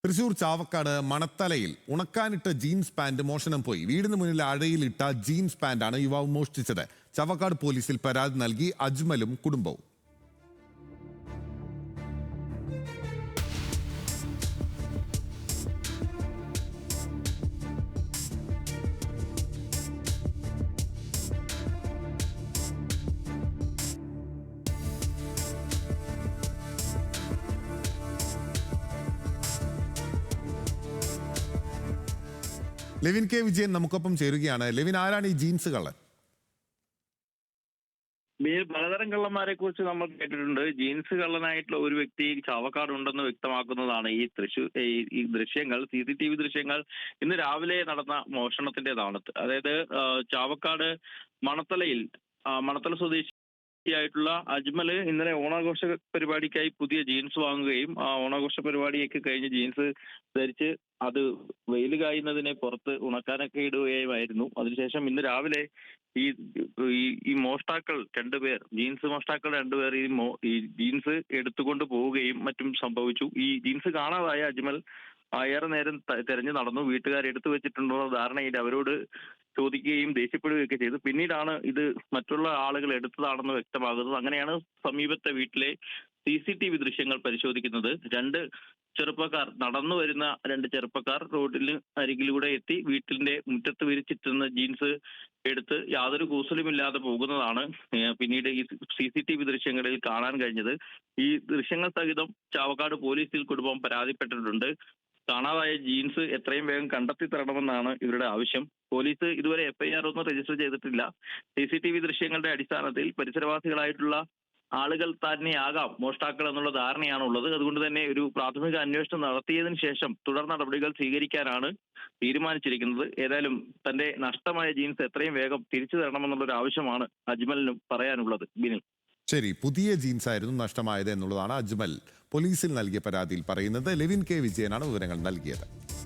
Thrissur Chavakkad മണത്തലയിൽ ഉണക്കാനിട്ട jeans pant മോഷണം പോയി. വീടിന് മുന്നിൽ അഴയിലിട്ട ജീൻസ് പാന്റാണ് യുവാവ് മോഷ്ടിച്ചത്. ചാവക്കാട് പോലീസിൽ പരാതി നൽകി അജ്മലും കുടുംബവും. ലെവിൻ കെ വിജയൻ നമുക്കൊപ്പം ചേരുകയാണ്. ലെവിൻ, ആരാണ് ഈ ജീൻസ് കള്ളൻ? പലതരം കള്ളന്മാരെ കുറിച്ച് നമ്മൾ കേട്ടിട്ടുണ്ട്. ജീൻസ് കള്ളനായിട്ടുള്ള ഒരു വ്യക്തി ചാവക്കാട് ഉണ്ടെന്ന് വ്യക്തമാക്കുന്നതാണ് ഈ ദൃശ്യങ്ങൾ. CCTV ദൃശ്യങ്ങൾ ഇന്ന് രാവിലെ നടന്ന മോഷണത്തിന്റേതാണ്. അതായത് ചാവക്കാട് മണത്തല സ്വദേശിയായിട്ടുള്ള അജ്മല് ഇന്നലെ ഓണാഘോഷ പരിപാടിക്കായി പുതിയ ജീൻസ് വാങ്ങുകയും ആ ഓണാഘോഷ പരിപാടിയൊക്കെ കഴിഞ്ഞ് ജീൻസ് ധരിച്ച് അത് വെയിൽ കായുന്നതിനെ പുറത്ത് ഉണക്കാനൊക്കെ ഇടുകയുമായിരുന്നു. അതിനുശേഷം ഇന്ന് രാവിലെ ഈ മോഷ്ടാക്കൾ രണ്ടുപേർ, ജീൻസ് മോഷ്ടാക്കൾ രണ്ടുപേർ ഈ ജീൻസ് എടുത്തുകൊണ്ട് പോവുകയും മറ്റും സംഭവിച്ചു. ഈ ജീൻസ് കാണാതായ അജ്മൽ ഏറെ നേരം തെരഞ്ഞു നടന്നു. വീട്ടുകാർ എടുത്തു വെച്ചിട്ടുണ്ടോ ധാരണയിൽ അവരോട് ചോദിക്കുകയും ദേഷ്യപ്പെടുകയൊക്കെ ചെയ്തു. പിന്നീടാണ് ഇത് മറ്റുള്ള ആളുകൾ എടുത്തതാണെന്ന് വ്യക്തമാകുന്നത്. അങ്ങനെയാണ് സമീപത്തെ വീട്ടിലെ CCTV ദൃശ്യങ്ങൾ പരിശോധിക്കുന്നത്. നടന്നു വരുന്ന രണ്ട് ചെറുപ്പക്കാർ റോഡിന് അരികിലൂടെ എത്തി വീട്ടിന്റെ മുറ്റത്ത് വിരിച്ചിട്ടുന്ന ജീൻസ് എടുത്ത് യാതൊരു കൂസലുമില്ലാതെ പോകുന്നതാണ് പിന്നീട് ഈ CCTV ദൃശ്യങ്ങളിൽ കാണാൻ കഴിഞ്ഞത്. ഈ ദൃശ്യങ്ങൾ സഹിതം ചാവക്കാട് പോലീസിൽ കുടുംബം പരാതിപ്പെട്ടിട്ടുണ്ട്. കാണാതായ ജീൻസ് എത്രയും വേഗം കണ്ടെത്തി തരണമെന്നാണ് ഇവരുടെ ആവശ്യം. പോലീസ് ഇതുവരെ FIR ഒന്നും രജിസ്റ്റർ ചെയ്തിട്ടില്ല. CCTV ദൃശ്യങ്ങളുടെ അടിസ്ഥാനത്തിൽ പരിസരവാസികളായിട്ടുള്ള ആളുകൾ തന്നെയാകാം മോഷ്ടാക്കൾ എന്നുള്ള ധാരണയാണ് ഉള്ളത്. അതുകൊണ്ട് തന്നെ ഒരു പ്രാഥമിക അന്വേഷണം നടത്തിയതിനു ശേഷം തുടർ നടപടികൾ സ്വീകരിക്കാനാണ് തീരുമാനിച്ചിരിക്കുന്നത്. ഏതായാലും തന്റെ നഷ്ടമായ ജീൻസ് എത്രയും വേഗം തിരിച്ചു തരണമെന്നുള്ളൊരു ആവശ്യമാണ് അജ്മലിനും പറയാനുള്ളത്. ബിനിൽ, ശരി, പുതിയ ജീൻസ് ആയിരുന്നു നഷ്ടമായത് എന്നുള്ളതാണ് അജ്മൽ പോലീസിൽ നൽകിയ പരാതിയിൽ പറയുന്നത്. ലെവിൻ കെ വിജയനാണ് വിവരങ്ങൾ നൽകിയത്.